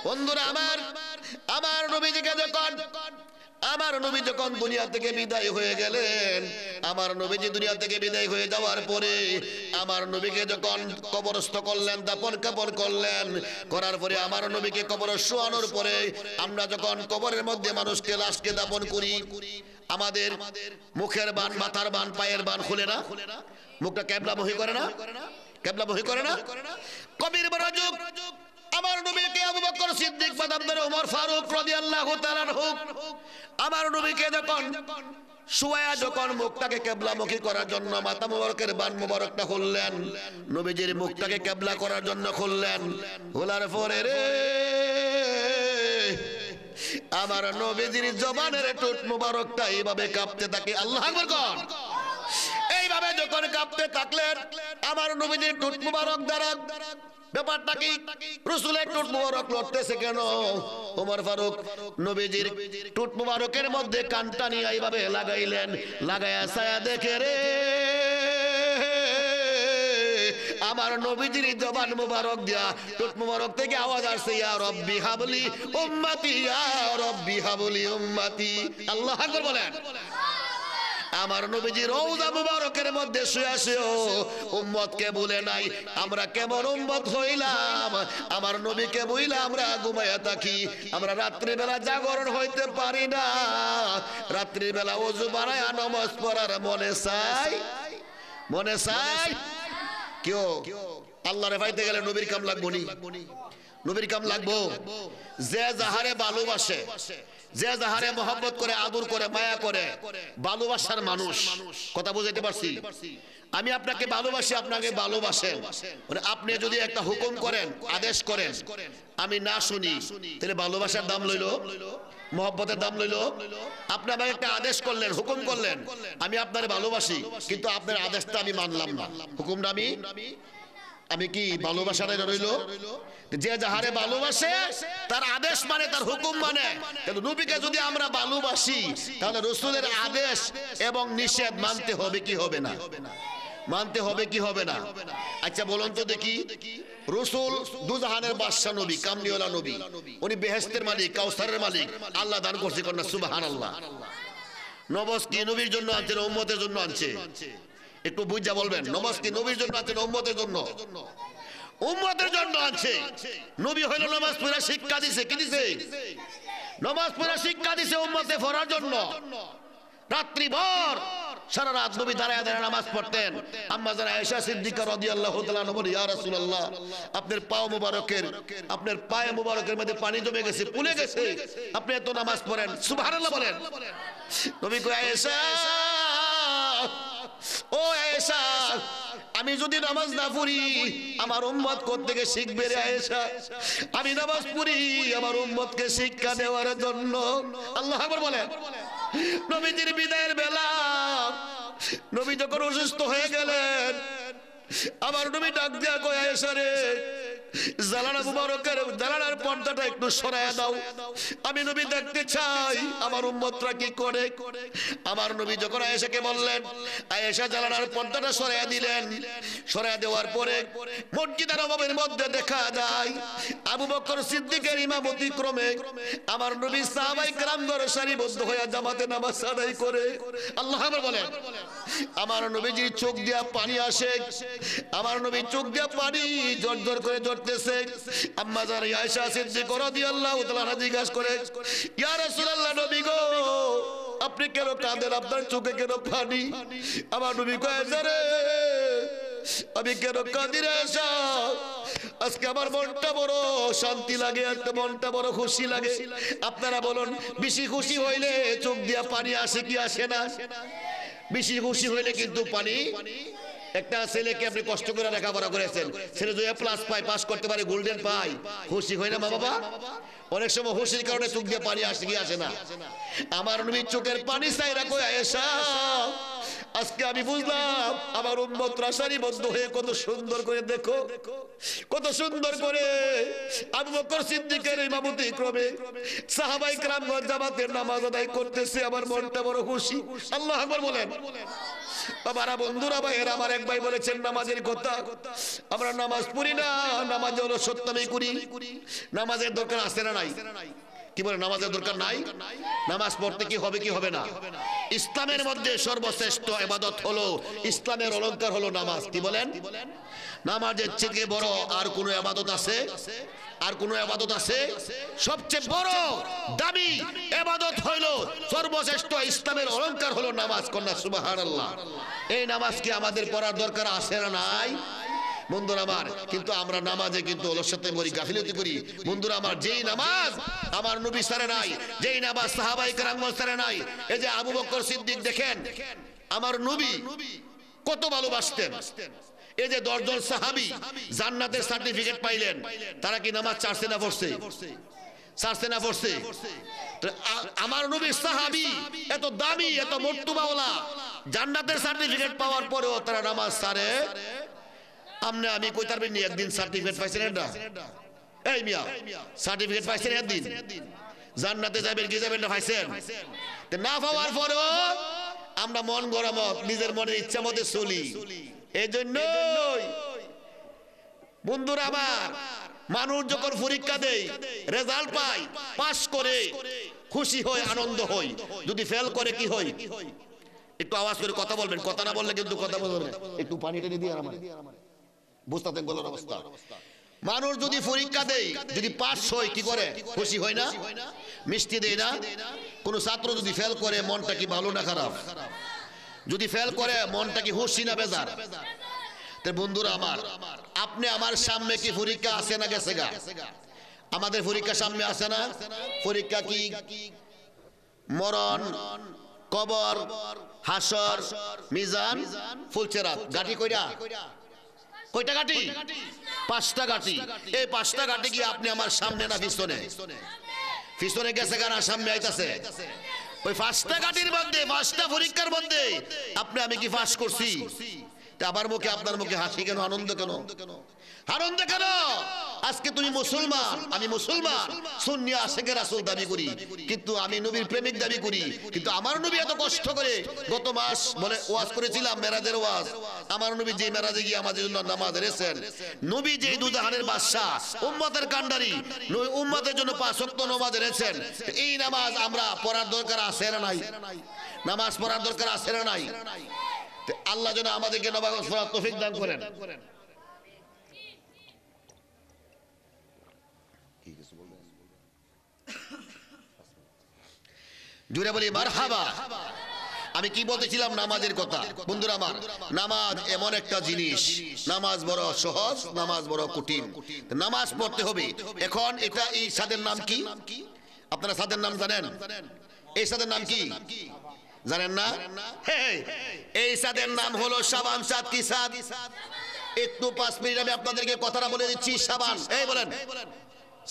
বন্ধুরা আমার নবী যখন দুনিয়া থেকে বিদায় হয়ে গেলেন, আমার নবীজি দুনিয়া থেকে বিদায় হয়ে যাওয়ার পরে আমার নবীকে যখন কবরস্থ করলেন, দাফন কাফন করলেন, করার পরে আমার নবীকে কবরে শোয়ানোর পরে আমরা যখন কবরের মধ্যে মানুষকে লাশকে দাফন করি, আমাদের মুখের বান, মাথার বান, পায়ের বান খুলে না? মুখটা কেবলামুখী করে না? কেবলামুখী করে না? কবির মনোযোগ। আমার নবীকে আবু বকর সিদ্দিক, ওমর ফারুক রাদিয়াল্লাহু তাআলা আনহু আমার নবীকে যখন শুয়া যখন মুখটাকে কেবলামুখী করার জন্য মাথা মুবারকের বান মুবারকটা খুললেন, নবীজির মুখটাকে কেবলা করার জন্য খুললেন, খোলার পরে রে আমার নবীজির জবানের ঠোঁট মুবারকটা এইভাবে কাঁপতে থাকে। আল্লাহু আকবার কর। এইভাবে যখন কাঁপতে থাকলেন আমার নবীজির ঠোঁট মুবারক দ্বারা, ব্যাপারটা কি? রাসূলের ঠোঁট মুবারক লড়তেছে কেন? ওমর ফারুক নবীজির ঠোঁট মুবারকের মধ্যে কানটা নিয়ে এইভাবে লাগাইলেন, লাগায়া ছায়া দেখে রে আমার নবীজির জবান মুবারক দিয়া টুট মুবারক থেকে আওয়াজ আসছে ইয়া রব্বি হাবলি উম্মতি ইয়া রব্বি হাবলি উম্মতি আল্লাহু আকবার বলেন আমার নবীজি রওজা মুবারকের মধ্যে শুয়ে শুয়ে উম্মতকে ভুলে নাই আমরা কেমন উম্মত হইলাম আমার নবীকে বইলা আমরা ঘুমায়া থাকি আমরা রাত্রি বেলা জাগরণ হইতে পারি না রাত্রি বেলা ওযু বানায় নামাজ পড়ার মনে চাই কেউ আল্লাহরে পাইতে গেলে নবীর কাম লাগবো নি নবীর কাম লাগবো যে যাহারে ভালোবাসে যে যাহারে মহব্বত করে আদর করে মায়া করে ভালোবাসার মানুষ কথা বুঝাইতে পারছি আমি আপনাকে ভালোবাসি আপনাকে ভালোবাসেন মানে আপনি যদি একটা হুকুম করেন আদেশ করেন আমি না শুনি তাহলে ভালোবাসার দাম লইলো মহব্বতের দাম লইলো আপনি আমাকে একটা আদেশ করলেন হুকুম করলেন আমি আপনার ভালোবাসি কিন্তু আপনার আদেশটা আমি মানলাম না হুকুমটা আমি কি ভালোবাসাটা রইলো যে যাহারে ভালোবাসে তার আদেশ মানে তার হুকুম মানে তাহলে নবীকে যদি আমরা ভালোবাসি তাহলে রাসূলের আদেশ এবং নিষেধ মানতে হবে কি হবে না মানতে হবে কি হবে না আচ্ছা বলুন তো দেখি রাসূল দুজাহানের বাদশা নবী কামলিওয়ালা নবী উনি বেহেশতের মালিক কাউসারের মালিক আল্লাহ দান করছে কন্যা সুবহানাল্লাহ নবজ কি নবীর জন্য আনছে উম্মতের জন্য আনছে একটু বুঝা বলবেন নমাজ কি নবীর জন্য আছে উম্মতের জন্য উম্মতের জন্য আছে নবী হলো নামাজ পড়া শিক্ষা দিয়েছে কি দিয়েছে নামাজ পড়া শিক্ষা দিয়েছে উম্মতে পড়ার জন্য রাত্রি ভর সারা রাত নবী দাঁড়ায় দাঁড়ায় নামাজ পড়তেন আম্মা জান আয়েশা সিদ্দিকা রাদিয়াল্লাহু তাআলা বলেন ইয়া রাসূলুল্লাহ আপনার পায়ে মুবারকের মধ্যে পানি জমে গেছে ফুলে গেছে আপনি এত নামাজ পড়েন সুবহানাল্লাহ বলেন নবী কয় আয়েশা ও আয়েশা আমি যদি নামাজ না পড়ি আমার উম্মত কোত্থেকে শিখবে রে আয়েশা আমি নামাজ পড়ি আমার উম্মতকে শিক্ষা দেওয়ার জন্য আল্লাহু আকবার বলেন নবীজির বিদায়ের বেলা নবী যখন অসুস্থ হয়ে গেলেন আমার নবী ডাক দিয়া কয় আয়েশা রে জালানা মুবারকের জালানার পর্দাটা একটু সরায়া দাও আমি নবী দেখতে চাই আমার উম্মতরা কি করে আমার নবী যখন আয়েশাকে বললেন আয়েশা জালানার পর্দাটা সরায়া দিলেন সরায়া দেওয়ার পরে মসজিদের নববীর মধ্যে দেখা যায় আবু বকর সিদ্দিকের ইমামতি ক্রমে আমার নবী সাহাবায়ে কেরামগণ সারিবদ্ধ হয়ে জামাতে নামাজ আদায় করে আল্লাহু আকবার বলেন আমার নবীজির চোখ দিয়া পানি আসে আমার নবীর চোখ দিয়া পানি জড়জড় করে ঝরতেছে আম্মা জান আয়েশা সিদ্দিকা রাদিয়াল্লাহু তাআলা জিজ্ঞাসা করে ইয়া রাসূলুল্লাহ নবী গো আপনি কেন কাঁদেন আপনার চোখে কেন পানি আমার নবী কয় রে আমি কেন কাঁদি রে আয়েশা আজকে আমার মনটা বড় শান্তি লাগে একটা মনটা বড় খুশি লাগে আপনারা বলুন বেশি খুশি হইলে চোখ দিয়া পানি আসে কি আসে না বেশি খুশি হইলে কিন্তু পানি একটা ছেলেকে আপনি কষ্ট করে লেখাপড়া করেছেন ছেলে যদি প্লাস পায় পাস করতে পারে গোল্ডেন পায় খুশি হয় না মা বাবা অনেক সময় খুশির কারণে চোখ দিয়ে পানি আসে কি আসে না আমার নবীর চোখের পানি চাইরা কই আয়েশা আজকে আমি বুঝলাম আমার উম্মতরা সারিবদ্ধ হয়ে কত সুন্দর করে দেখো কত সুন্দর করে আবু বকর সিদ্দিকের ইমামতি ক্রমে সাহাবায়ে কেরামগণ জামাতের নামাজ আদায় করতেছে আমার মনটা বড় খুশি আল্লাহু আকবার বলেন বাবারা বন্ধুরা ভাইয়েরা আমার এক ভাই বলেছেন নামাজের কথা আমরা নামাজ পড়ি না নামাজ হলো সত্যমে করি নামাজের দরকার আছে না নাই কি বলে নামাজের দরকার নাই নামাজ পড়তে কি হবে কি হবে না ইসলামের মধ্যে সর্বশ্রেষ্ঠ ইবাদত হলো ইসলামের অলংকার হলো নামাজ কি বলেন নামাজের থেকে বড় আর কোন ইবাদত আছে আর কোন ইবাদত আছে সবচেয়ে বড় দামি ইবাদত হলো সর্বশ্রেষ্ঠ ইসলামের অলংকার হলো নামাজ কন্যা সুবহানাল্লাহ এই নামাজ কি আমাদের পড়ার দরকার আছে না নাই বন্ধুরা আমার কিন্তু আমরা নামাজে কিন্তু অলসতা করি গাফিলতি করি বন্ধুরা আমার যেই নামাজ আমার নবী সারে নাই যেই নামাজ সাহাবায়ে কেরাম সারে নাই এই যে আবু বকর সিদ্দিক দেখেন আমার নবী কত ভালোবাসতেন এই যে 10 জন সাহাবী জান্নাতের সার্টিফিকেট পাইলেন তারা কি নামাজ ছাড়ছে না পড়ছে ছাড়ছে না পড়ছে আমার নবীর সাহাবী এত দামি এত মর্তবাওয়ালা জান্নাতের সার্টিফিকেট পাওয়ার পরেও তারা নামাজ ছাড়ে আমনে আমি কই তারবেন নি একদিন সার্টিফিকেট পাইছেন না এই মিয়া সার্টিফিকেট পাইছেন একদিন জান্নাতে যাবেন কি যাবেন না পাইছেন তে না পাওয়ার পরেও আমরা মন গরমত নিজের মনের ইচ্ছা মতে চলি এইজন্যই বন্ধুরা আমার, মানুষ যখন পরীক্ষা দেয়, রেজাল্ট পায়, পাস করে খুশি হয়, আনন্দ হয়। যদি ফেল করে কি হয়? একটু আওয়াজ করে কথা বলবেন, কথা না বললে কিন্তু কথা বলবেন। একটু পানি টেনে দিয়ে আমার বুঝতে গলার অবস্থা। মানুষ যদি পরীক্ষা দেয়, যদি পাস হয় কি করে? খুশি হয় না? মিষ্টি দেয় না? কোন ছাত্র যদি ফেল করে মনটা কি ভালো না খারাপ? যদি ফেল করে মনটা কি খুশি না বেজার? তো বন্ধুরা আমার, আপনি আমার সামনে কি পরীক্ষা আছে না গেছে গা? আমাদের পরীক্ষা সামনে আছে না? পরীক্ষা কি? মরণ, কবর, হাসর, মিজান, ফুলচেরাত। গাটি কয়টা? কয়টা গাটি? 5টা গাটি। এই 5টা গাটি কি আপনি আমার সামনে না পিছনে? পিছনে গেছে কারা, সামনে আইতাছে? ওই 5টা গাটির মধ্যে, 5টা পরীক্ষার মধ্যে আপনি আমি কি পাস করছি? আমার মুখে আপনার মুখে হাসি কেন, আনন্দ কেন? আনন্দ কেন? আজকে তুমি মুসলমান, আমি মুসলমান, সুন্নি আশিকে রাসূল দাবি করি, কিন্তু আমি নবীর প্রেমিক দাবি করি। কিন্তু আমার নবী এত কষ্ট করে, গত মাস বলে ওয়াজ করেছিলাম, মেরাজের ওয়াজ। আমার নবী যে মেরাজে গিয়ে আমাদের জন্য নামাজ পড়েছেন, নবী যে দুজাহানের বাদশা, উম্মতের কান্ডারি, উম্মতের জন্য 5 ওয়াক্ত নামাজ পড়েছেন। এই নামাজ আমরা পড়ার দরকার আছে না নাই? নামাজ পড়ার দরকার আছে না নাই? আল্লাহ যেন আমাদেরকে নামাজ পড়ার তৌফিক দান করেন। জুড়ে বলি মারহাবা। আমি কি বলতেছিলাম? নামাজের কথা। বন্ধুরা আমার, নামাজ এমন একটা জিনিস, নামাজ বড় সহজ, নামাজ বড় কঠিন। নামাজ পড়তে হবে। এখন এটা, এই সাদের নাম কি? আপনারা সাদের নাম জানেন? এই সাদের নাম কি জানেন না? এই সাদের নাম হলো শাবান চাঁদ। কি চাঁদ? একটু 5 মিনিট আমি আপনাদেরকে কথাটা বলে দিচ্ছি। শাবান, এই বলেন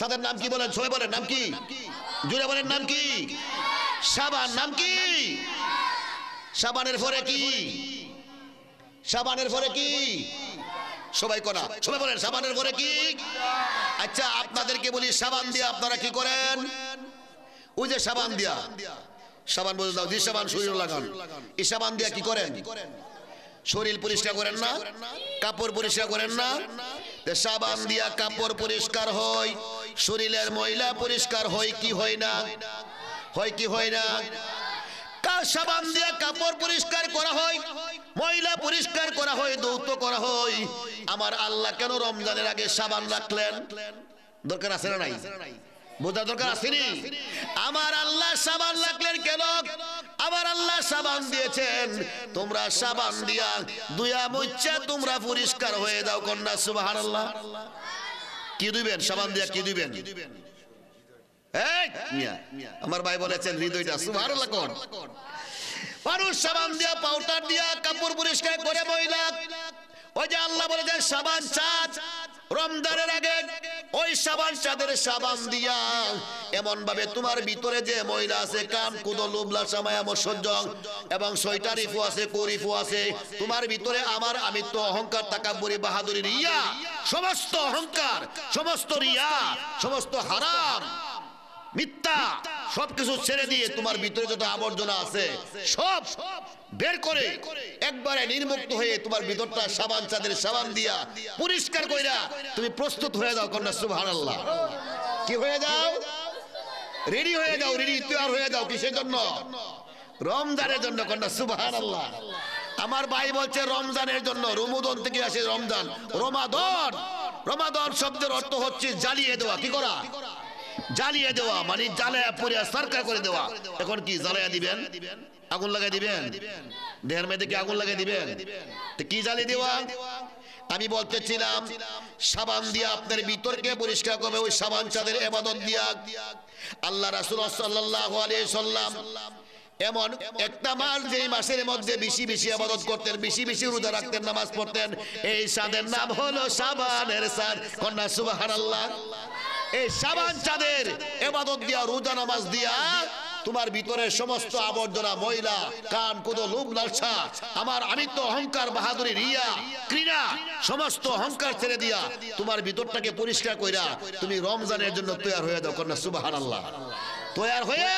সাদের নাম কি? বলেন সবাই, বলেন নাম কি? জুড়ে বলেন নাম কি? শাবান। নাম কি? শাবানের পরে কি? শাবানের পরে কি? সবাই করা, সবাই বলেন শাবানের পরে কি? আচ্ছা, আপনাদেরকে বলি, শাবান দিয়া আপনারা কি করেন? ওই যে শাবান দিয়া, সাবান বলে দাও, যে সাবান শরীরে লাগান, এই সাবান দিয়া কি করেন? শরীর পরিষ্কার করেন না? কাপড় পরিষ্কার করেন না? সাবান দিয়া কাপড় পরিষ্কার হয়, শরীরের ময়লা পরিষ্কার হয় কি হয় না? হয় কি হয় না? সাবান দিয়া কাপড় পরিষ্কার করা হয়, ময়লা পরিষ্কার করা হয়, ধৌত করা হয়। আমার আল্লাহ কেন রমজানের আগে সাবান রাখলেন? দরকার আছে না নাই? বোঝার দরকার আসেনি? আমার আল্লাহ সাবান রাখলেন কেন? আমার আল্লাহ সাবান দিয়েছেন, তোমরা সাবান দিয়া দুয়া মুচ্ছা তোমরা পরিষ্কার হয়ে যাও। কন্যা সুবহানাল্লাহ। কি দিবেন সাবান দিয়া? কি দিবেন? আমার ভাই বলেছেন হৃদয়টা সুবহানাল্লাহ কোন। মানুষ সাবান দিয়া, পাউডার দিয়া কাপড় পরিষ্কার করে ময়লা। ওই যে আল্লাহ বলেছেন সাবান চাঁদ, রমজানের আগে ওই সাবান চাঁদের সাবান দিয়া এমন ভাবে তোমার ভিতরে যে ময়লা আছে, কান কুদো লোবলা সামায়া মসজ্জং এবং শয়তারিফু আছে, কুরিফু আছে, তোমার ভিতরে আমার আমিত্ব, অহংকার, তাকাব্বুরি, বাহাদুরি, রিয়া, সমস্ত অহংকার, সমস্ত রিয়া, সমস্ত হারাম, মিথ্যা সবকিছু ছেড়ে দিয়ে তোমার ভিতরে যত আবর্জনা আছে সব বের করে একবারে নির্মুক্ত হয়ে তোমার ভিতরটা সাবান চাঁদের সাবান দিয়া পরিষ্কার কইরা তুমি প্রস্তুত হয়ে যাও। কন্যা সুবহানাল্লাহ। কি হয়ে যাও? রেডি হয়ে যাও, রেডি তৈরি হয়ে যাও। কিসের জন্য? রমজানের জন্য। কন্যা সুবহানাল্লাহ। আমার ভাই বলছে রমজানের জন্য। রমজান থেকে আসে রমজান। রমাদান, রমাদান শব্দের অর্থ হচ্ছে জ্বালিয়ে দেওয়া। কি করা? জ্বালিয়ে দেওয়া, মানে জ্বালায়া পুড়িয়া সরকার করে দেওয়া। এখন কি জ্বালায়া দিবেন? আগুন লাগাই দিবেন? দেহের মধ্যে কি আগুন লাগাই দিবেন? তো কি জ্বালিয়ে দেওয়া? আমি বলতেছিলাম সাবান দিয়া আপনার ভিতরকে পরিষ্কার করবে। ওই সাবান চাঁদের ইবাদত দিয়া আল্লাহ রাসূল সাল্লাল্লাহু আলাইহি সাল্লাম এমন একটা মাস, যে মাসের মধ্যে বেশি বেশি ইবাদত করতেন, বেশি বেশি রোজা রাখতেন, নামাজ পড়তেন। এই চাঁদের নাম হলো সাবানের চাঁদ। কন্যা সুবহানাল্লাহ। এই সাবান চাঁদের ইবাদত দিয়া, রোজা নামাজ দিয়া তোমার ভিতরে সমস্ত আবর্জনা, ময়লা, কান কুদো লোভ লালসা, আমার আমিত্ব, অহংকার, বাহাদুরি, রিয়া, ঘৃণা, সমস্ত অহংকার ছেড়ে দিয়া তোমার ভিতরটাকে পরিষ্কার কইরা তুমি রমজানের জন্য তৈরি হয়ে যাও। কন্যা সুবহানাল্লাহ। তৈরি হয়ে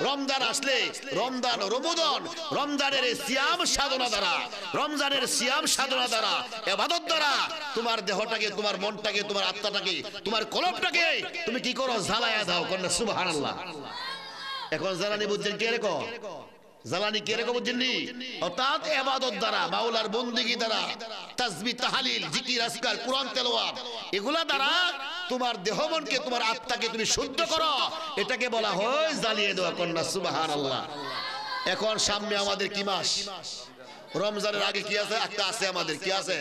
রমজান আসলে, রমজান, রমজান, রমজানের সিয়াম সাধনা দ্বারা, রমজানের সিয়াম সাধনা দ্বারা, ইবাদত দ্বারা তোমার দেহটাকে, তোমার মনটাকে, তোমার আত্মাটাকে, তোমার কলবটাকে তুমি কি করো? জ্বালায়া দাও। কন্যা সুবহানাল্লাহ। এখন জ্বালানি বুঝছেন কে রেখো? জ্বালানি কে রেখো বুঝছেন নি? অর্থাৎ ইবাদত দ্বারা, মাওলার বন্দেগী দ্বারা, তাসবিহ, তাহলিল, জিকির, আজকার, কোরআন তেলাওয়াত, এগুলা দ্বারা তোমার দেহ মনকে, তোমার আত্মাকে তুমি শুদ্ধ করো। এটাকে বলা হয় জ্বালিয়ে দেওয়া। কন্যা সুবহানাল্লাহ। এখন সামনে আমাদের কি মাস? রমজানের আগে কি আছে? একটা আছে আমাদের, কি আছে?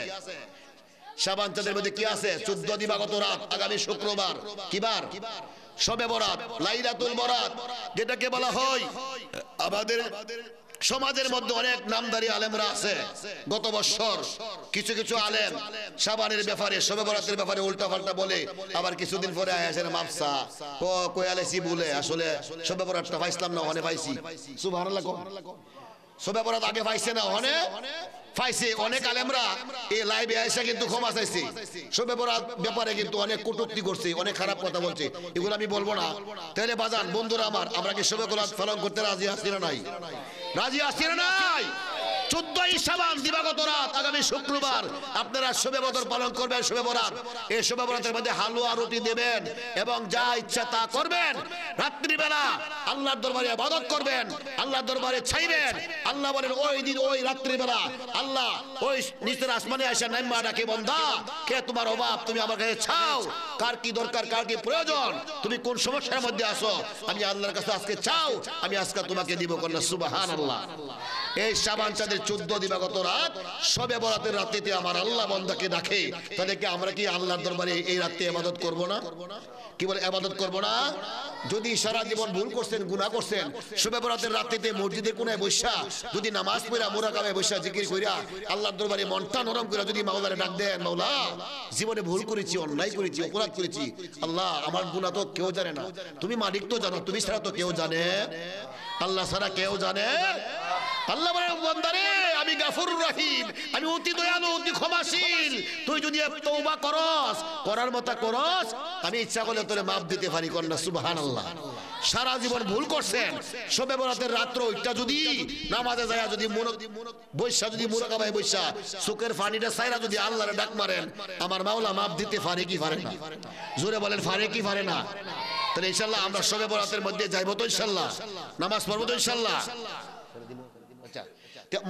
শাবান চাঁদের মধ্যে কি আছে? 14 দিবাগত রাত, আগামী শুক্রবার। কি বার? শবে বরাত, লাইলাতুল বরাত, যেটাকে বলা হয় আমাদের সমাজের মধ্যে অনেক নামধারী আলেমরা আছে। গত বছর কিছু কিছু আলেম শাবানের ব্যাপারে, শবে বরাতের ব্যাপারে উল্টা পাল্টা বলে, আবার কিছুদিন পরে আসেন মাপসা কোয়ালেসি বলে আসলে শবে বরাতটা পাইছিলাম না, ওখানে পাইছি। সুবহানাল্লাহ। শবে বরাত আগে পাইছে না, ওখানে পাইছে। অনেক আলেমরা এই লাইভে আইসা কিন্তু ক্ষমা চাইছে। শবে বরাত ব্যাপারে কিন্তু অনেক কটূক্তি করছে, অনেক খারাপ কথা বলছে। এগুলো আমি বলবো না। তাহলে বাজান বন্ধুরা আমার, আমরা কি শবে বরাত পালন করতে রাজি আছি না নাই? রাজি আছি না নাই? 14ই শাবান দিবাগত রাত, আগামী শুক্রবার আপনারা শবে বদর পালন করবেন। শবে বরাত, এই শবে বরাতের মধ্যে হালুয়া রুটি দেবেন এবং যা ইচ্ছা তা করবেন। রাত্রিবেলা আল্লাহর দরবারে ইবাদত করবেন, আল্লাহর দরবারে চাইবেন। আল্লাহ বলেন ওই দিন, ওই রাত্রিবেলা আল্লাহ ওই নিচের আসমানে এসে নাইমা ডাকে, বান্দা কে তোমার অভাব, তুমি আমার কাছে চাও। কার কি দরকার, কার কি প্রয়োজন, তুমি কোন সমস্যার মধ্যে আছো, আমি আল্লাহর কাছে আজকে চাও, আমি আজকে তোমাকে দিব। কন্যা সুবহানাল্লাহ। এই শাবান চাঁদের 14 দিবাগত রাত, শবে বরাতের রাতেতে আমার আল্লাহ বান্দাকে ডাকে। তাদেরকে আমরা কি আল্লাহর দরবারে এই রাতে ইবাদত করব না? কি বলে ইবাদত করব না? যদি সারা জীবন ভুল করছেন, গুনাহ করছেন, শবে বরাতের রাতেতে মসজিদের কোণায় বসা যদি নামাজ পড়া, মুরাকাবায় বসা, জিকির কইরা আল্লাহর দরবারে মনটা নরম করে যদি মাওলারে ডাক দেন, মাওলা জীবনে ভুল করেছি, অন্যায় করেছি, অপরাধ করেছি, আল্লাহ আমার গুনাহ তো কেউ জানে না, তুমি মালিক তো জানো, তুমি ছাড়া তো কেউ জানে? আল্লাহ ছাড়া কেউ জানে? আল্লাহ বলে, বান্দারে আমি গাফুরুর রহিম, আমি অতি দয়ালু, অতি ক্ষমাশীল। তুই যদি তওবা করস, করার মতো করস, আমি ইচ্ছা করলে তোরে মাফ দিতে পারি। কন্যা সুবহানাল্লাহ। সারা জীবন ভুল করছেন, শবে বরাতের রাত্র ওইটা যদি নামাজে যায়, যদি বৈশা, যদি মুরাকাবায় বৈশা চোখের পানিটা ছাইরা যদি আল্লাহরে ডাক মারেন, আমার মাওলা মাফ দিতে পারে কি পারে না? জোরে বলেন, পারে কি পারে না? তাহলে ইনশাআল্লাহ আমরা শবে বরাতের মধ্যে যাইবো তো ইনশাআল্লাহ, নামাজ পড়বো তো ইনশাআল্লাহ।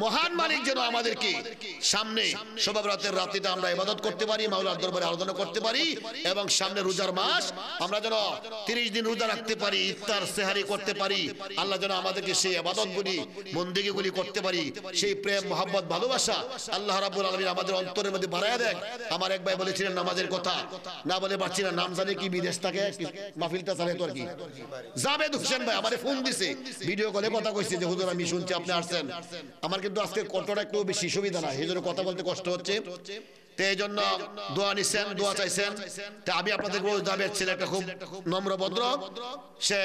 মহান মালিক যেন আমাদেরকে সামনে শবে বরাতের রাতে আমরা ইবাদত করতে পারি, মাওলার দরবারে আরাধনা করতে পারি, এবং সামনে রোজার মাস আমরা যেন 30 দিন রোজা রাখতে পারি, ইফতার সেহরি করতে পারি। আল্লাহ যেন আমাদেরকে সেই ইবাদতগুলি, বন্দেগীগুলি করতে পারি, সেই প্রেম, মহব্বত, ভালোবাসা আল্লাহ রাব্বুল আলামিন আমাদের অন্তরের মধ্যে বাড়ায়া দেন। আমার এক ভাই বলেছিলেন নামাজের কথা, না বলে পারছি না, নাম জানে কি বিদেশ থেকে মাহফিলটা চালে তো আর কি, জাবেদ হোসেন ভাই আমারে ফোন দিছে, ভিডিও কলে কথা কইছে যে হুজুর আমি শুনছি আপনি আসছেন। আমার কিন্তু আজকে কণ্ঠটা একটু বেশি সুবিধা না, এই জন্য কথা বলতে কষ্ট হচ্ছে। এই জন্য দোয়া নিছেন, দোয়া চাইছেন। আমি আপনাদের জাবেদ ছেলেটা খুব নম্র ভদ্র, সে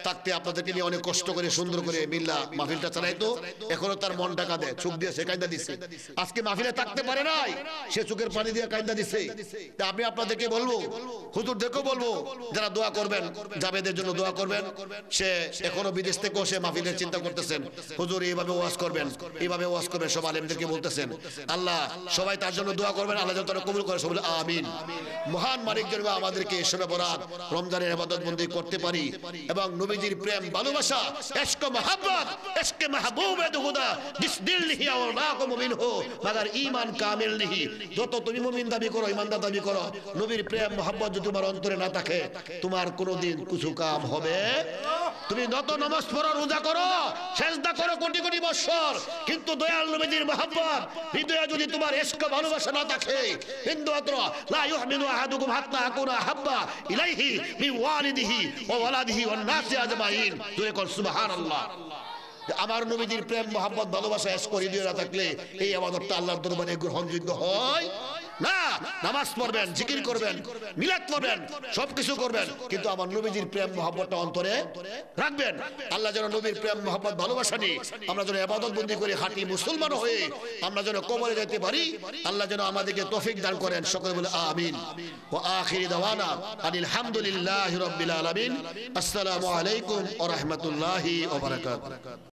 থাকতে আপনাদেরকে নিয়ে অনেক কষ্ট করে সুন্দর করে মিল্লা মাহফিলটা চালাইতো। এখনো তার মনটা কাঁদে, চোখ দিয়ে সে কাঁদা দিচ্ছে। আজকে মাহফিলে থাকতে পারে নাই, সে চোখের পানি দিয়ে কাঁদা দিচ্ছে। তা আমি আপনাদেরকে বলবো, হুজুর দেখো বলবো, যারা দোয়া করবেন, জাবেদের জন্য দোয়া করবেন। সে এখনো বিদেশ থেকেও সে মাহফিলের চিন্তা করতেছেন, হুজুর এইভাবে ওয়াজ করবেন, এইভাবে ওয়াজ করবেন, সব আলেমদেরকে বলতেছেন। আল্লাহ সবাই তার জন্য দোয়া করবেন, আল্লাহ যেন তারা কবুল করে, সবাই আমিন। মহান মালিক যেন আমাদেরকে শবে বরাত, রমজানের ইবাদত বন্দি করতে পারি, এবং নবীজির প্রেম, ভালোবাসা, ইশক, মহব্বত, ইশক মাহবুবে খুদা জিস দিল নিহি और लाखों मुमिन हो मगर ईमान कामिल नहीं। যত তুমি মুমিন দাবি করো, ইমানদার দাবি করো, নবীর প্রেম মহব্বত যদি তোমার অন্তরে না থাকে, তোমার কোনোদিন কিছু কাম হবে। তুমি যত নামাজ পড়ো, রোজা করো, সিজদা করো কোটি কোটি বছর, কিন্তু দয়াল নবীজির মহব্বত হৃদয়ে যদি তোমার ইশক, ভালোবাসা না থাকে, হিন্দু আত্র লা ইউমিনু আহাদুকুম হাত্তা আকুনা হাব্বা ইলাইহি মিন ওয়ালিদিহি ওয়া ওয়ালাদিহি ওয়ান নাসি আজমাইন। জোরে কর সুবহানাল্লাহ। আমার নবীজির প্রেম, মহব্বত, ভালোবাসা ইশক হৃদয়ে না থাকলে এই ইবাদতটা আল্লাহর দরবারে গ্রহণযোগ্য হয় না। নামাজ পড়বেন, জিকির করবেন, মিলাদ করবেন, সবকিছু করবেন, কিন্তু আমার নবীজির প্রেম মহব্বতটা অন্তরে রাখবেন। আল্লাহ যেন নবীর প্রেম, মহব্বত, ভালোবাসা নিয়ে আমরা যেন ইবাদত বন্দি করে খাঁটি মুসলমান হয়ে আমরা যেন কবরে যেতে পারি। আল্লাহ যেন আমাদেরকে তৌফিক দান করেন। সকলে বলে আমিন। ওয়া আখিরি দাওয়ানা আনিল হামদুলিল্লাহি রাব্বিল আলামিন। আসসালামু আলাইকুম ওয়া রাহমাতুল্লাহি ওয়া বারাকাতুহু।